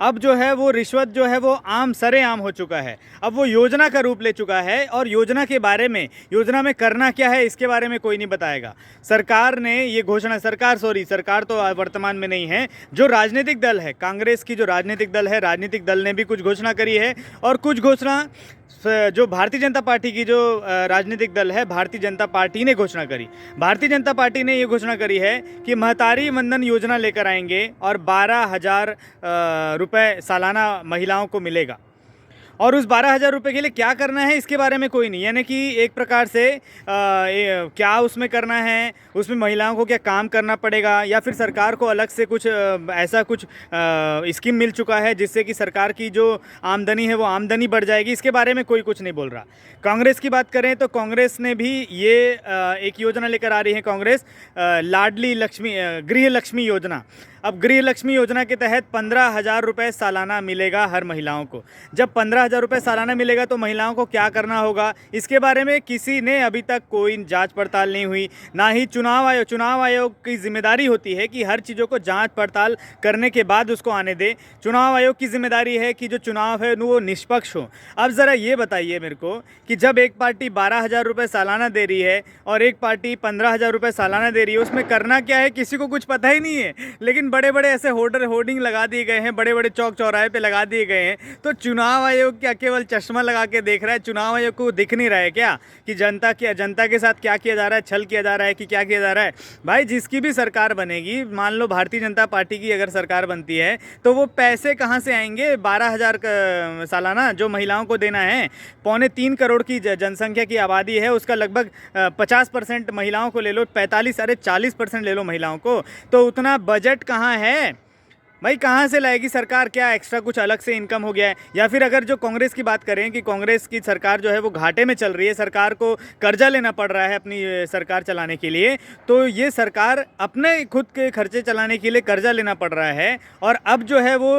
अब जो है वो रिश्वत जो है वो आम सरेआम हो चुका है। अब वो योजना का रूप ले चुका है और योजना के बारे में, योजना में करना क्या है इसके बारे में कोई नहीं बताएगा। सरकार ने ये घोषणा, सरकार तो वर्तमान में नहीं है, जो राजनीतिक दल है, कांग्रेस की जो राजनीतिक दल है, राजनीतिक दल ने भी कुछ घोषणा करी है और कुछ घोषणा जो भारतीय जनता पार्टी की जो राजनीतिक दल है, भारतीय जनता पार्टी ने घोषणा करी। भारतीय जनता पार्टी ने ये घोषणा करी है कि महतारी वंदन योजना लेकर आएंगे और 12,000 रुपये सालाना महिलाओं को मिलेगा। और उस 12,000 रुपये के लिए क्या करना है इसके बारे में कोई नहीं, यानी कि एक प्रकार से क्या उसमें करना है, उसमें महिलाओं को क्या काम करना पड़ेगा या फिर सरकार को अलग से कुछ ऐसा कुछ स्कीम मिल चुका है जिससे कि सरकार की जो आमदनी है वो आमदनी बढ़ जाएगी, इसके बारे में कोई कुछ नहीं बोल रहा। कांग्रेस की बात करें तो कांग्रेस ने भी ये एक योजना लेकर आ रही है कांग्रेस, लाडली लक्ष्मी, गृह लक्ष्मी योजना। अब गृह लक्ष्मी योजना के तहत 15,000 रुपये सालाना मिलेगा हर महिलाओं को। जब 15,000 रुपये सालाना मिलेगा तो महिलाओं को क्या करना होगा इसके बारे में किसी ने अभी तक कोई जांच पड़ताल नहीं हुई, ना ही चुनाव आयोग की जिम्मेदारी होती है कि हर चीज़ों को जांच पड़ताल करने के बाद उसको आने दे। चुनाव आयोग की जिम्मेदारी है कि जो चुनाव है वो निष्पक्ष हो। अब ज़रा ये बताइए मेरे को कि जब एक पार्टी 12,000 रुपये सालाना दे रही है और एक पार्टी 15,000 रुपये सालाना दे रही है, उसमें करना क्या है किसी को कुछ पता ही नहीं है, लेकिन बड़े बड़े ऐसे होर्डिंग लगा दिए गए हैं, बड़े बड़े चौक चौराहे पे लगा दिए गए हैं। तो चुनाव आयोग क्या केवल चश्मा लगा के देख रहा है? चुनाव आयोग को दिख नहीं रहा है क्या कि जनता के साथ क्या किया जा रहा है, छल किया जा रहा है कि क्या किया जा रहा है? भाई जिसकी भी सरकार बनेगी, मान लो भारतीय जनता पार्टी की अगर सरकार बनती है तो वो पैसे कहाँ से आएंगे? 12,000 सालाना जो महिलाओं को देना है, 2.25 करोड़ की जनसंख्या की आबादी है, उसका लगभग 50% महिलाओं को ले लो, 40% ले लो महिलाओं को, तो उतना बजट कहाँ है भाई? कहाँ से लाएगी सरकार? क्या एक्स्ट्रा कुछ अलग से इनकम हो गया है? या फिर अगर जो कांग्रेस की बात करें कि कांग्रेस की सरकार जो है वो घाटे में चल रही है, सरकार को कर्जा लेना पड़ रहा है अपनी सरकार चलाने के लिए, तो ये सरकार अपने खुद के खर्चे चलाने के लिए कर्जा लेना पड़ रहा है और अब जो है वो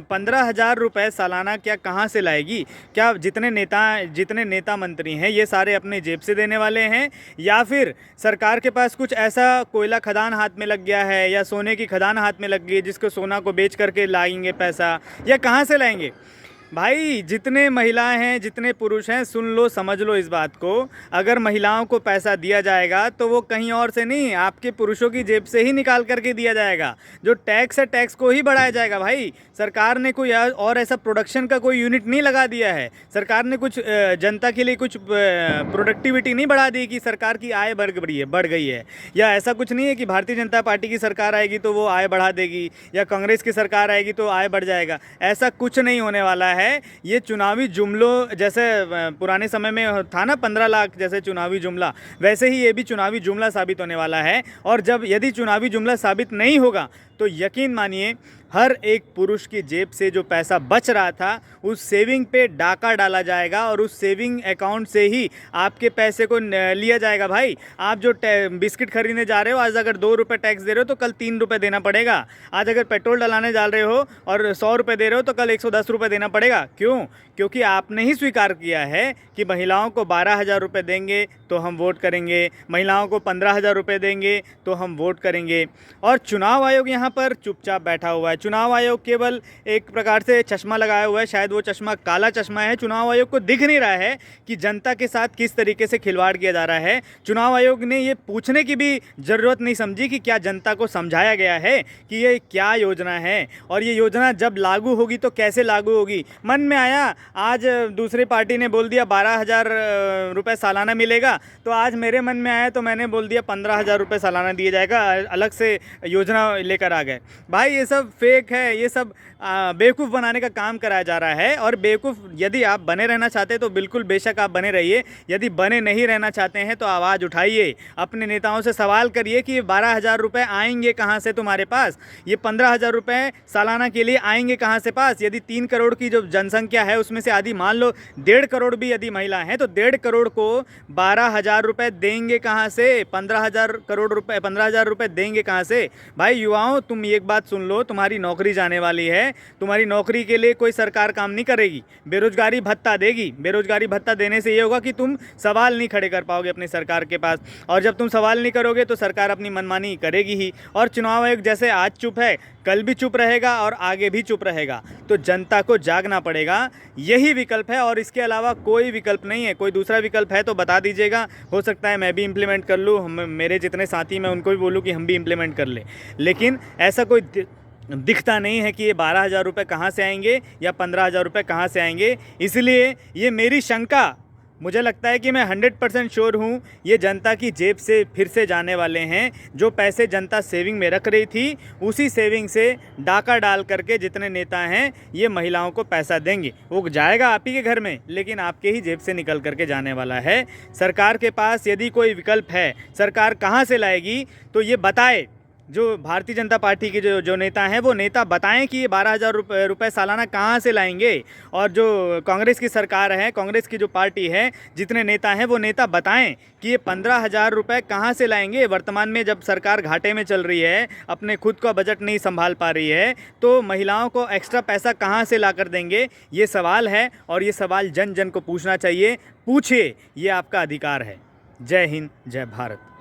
15,000 रुपये सालाना क्या कहाँ से लाएगी? क्या जितने नेता मंत्री हैं ये सारे अपने जेब से देने वाले हैं या फिर सरकार के पास कुछ ऐसा कोयला खदान हाथ में लग गया है या सोने की खदान हाथ में लग गई है जिसको सोना को बेच करके लाएंगे पैसा, या कहाँ से लाएंगे? भाई जितने महिलाएं हैं, जितने पुरुष हैं, सुन लो, समझ लो इस बात को, अगर महिलाओं को पैसा दिया जाएगा तो वो कहीं और से नहीं, आपके पुरुषों की जेब से ही निकाल करके दिया जाएगा। जो टैक्स है टैक्स को ही बढ़ाया जाएगा। भाई सरकार ने कोई और ऐसा प्रोडक्शन का कोई यूनिट नहीं लगा दिया है, सरकार ने कुछ जनता के लिए कुछ प्रोडक्टिविटी नहीं बढ़ा दी कि सरकार की आय बढ़ गई है, या ऐसा कुछ नहीं है कि भारतीय जनता पार्टी की सरकार आएगी तो वो आय बढ़ा देगी या कांग्रेस की सरकार आएगी तो आय बढ़ जाएगा। ऐसा कुछ नहीं होने वाला है। ये चुनावी जुमलों जैसे पुराने समय में था ना 15 लाख जैसे चुनावी जुमला, वैसे ही ये भी चुनावी जुमला साबित होने वाला है। और जब यदि चुनावी जुमला साबित नहीं होगा तो यकीन मानिए हर एक पुरुष की जेब से जो पैसा बच रहा था उस सेविंग पे डाका डाला जाएगा और उस सेविंग अकाउंट से ही आपके पैसे को लिया जाएगा। भाई आप जो बिस्किट खरीदने जा रहे हो, आज अगर 2 रुपये टैक्स दे रहे हो तो कल 3 रुपये देना पड़ेगा। आज अगर पेट्रोल डलाने जा रहे हो और 100 रुपये दे रहे हो तो कल 110 रुपये देना पड़ेगा। क्यों? क्योंकि आपने ही स्वीकार किया है कि महिलाओं को 12,000 रुपये देंगे तो हम वोट करेंगे, महिलाओं को 15,000 रुपये देंगे तो हम वोट करेंगे। और चुनाव आयोग यहाँ पर चुपचाप बैठा हुआ है। चुनाव आयोग केवल एक प्रकार से चश्मा लगाया हुआ है, शायद वो चश्मा काला चश्मा है। चुनाव आयोग को दिख नहीं रहा है कि जनता के साथ किस तरीके से खिलवाड़ किया जा रहा है। चुनाव आयोग ने ये पूछने की भी ज़रूरत नहीं समझी कि क्या जनता को समझाया गया है कि ये क्या योजना है और ये योजना जब लागू होगी तो कैसे लागू होगी। मन में आया, आज दूसरी पार्टी ने बोल दिया 12,000 रुपये सालाना मिलेगा, तो आज मेरे मन में आया तो मैंने बोल दिया 15,000 रुपये सालाना दिया जाएगा, अलग से योजना लेकर आ गए। भाई ये सब फेक है, ये सब बेवकूफ़ बनाने का काम कराया जा रहा है। और बेवकूफ़ यदि आप बने रहना चाहते हैं तो बिल्कुल बेशक आप बने रहिए, यदि बने नहीं रहना चाहते हैं तो आवाज़ उठाइए, अपने नेताओं से सवाल करिए कि ये 12,000 रुपये आएंगे कहाँ से तुम्हारे पास, ये 15,000 रुपये सालाना के लिए आएंगे कहाँ से पास। यदि 3 करोड़ की जो जनसंख्या है उसमें से आधी, मान लो 1.5 करोड़ भी यदि महिला हैं तो 1.5 करोड़ को 12,000 रुपये देंगे कहाँ से? 15,000 रुपये देंगे कहाँ से? भाई युवाओं, तुम एक बात सुन लो, तुम्हारी नौकरी जाने वाली है, तुम्हारी नौकरी के लिए कोई सरकार काम नहीं करेगी, बेरोजगारी भत्ता देगी। बेरोजगारी भत्ता देने से ये होगा कि तुम सवाल नहीं खड़े कर पाओगे अपनी सरकार के पास, और जब तुम सवाल नहीं करोगे तो सरकार अपनी मनमानी करेगी ही। और चुनाव आयोग जैसे आज चुप है, कल भी चुप रहेगा और आगे भी चुप रहेगा। तो जनता को जागना पड़ेगा, यही विकल्प है और इसके अलावा कोई विकल्प नहीं है। कोई दूसरा विकल्प है तो बता दीजिएगा, हो सकता है मैं भी इम्प्लीमेंट कर लूँ, मेरे जितने साथी मैं उनको भी बोलूँ कि हम भी इम्प्लीमेंट कर लें। लेकिन ऐसा कोई दिखता नहीं है कि ये 12,000 रुपये कहाँ से आएंगे या 15,000 रुपये कहाँ से आएंगे। इसलिए ये मेरी शंका, मुझे लगता है कि मैं 100% श्योर हूँ ये जनता की जेब से फिर से जाने वाले हैं। जो पैसे जनता सेविंग में रख रही थी, उसी सेविंग से डाका डाल करके जितने नेता हैं ये महिलाओं को पैसा देंगे। वो जाएगा आप ही के घर में, लेकिन आपके ही जेब से निकल करके जाने वाला है। सरकार के पास यदि कोई विकल्प है, सरकार कहाँ से लाएगी तो ये बताए। जो भारतीय जनता पार्टी के जो नेता हैं वो नेता बताएं कि ये 12,000 रुपये सालाना कहाँ से लाएंगे। और जो कांग्रेस की सरकार है, कांग्रेस की जो पार्टी है, जितने नेता हैं वो नेता बताएं कि ये 15,000 रुपये कहाँ से लाएंगे। वर्तमान में जब सरकार घाटे में चल रही है, अपने खुद का बजट नहीं संभाल पा रही है, तो महिलाओं को एक्स्ट्रा पैसा कहाँ से ला कर देंगे, ये सवाल है। और ये सवाल जन जन को पूछना चाहिए। पूछिए, ये आपका अधिकार है। जय हिंद, जय भारत।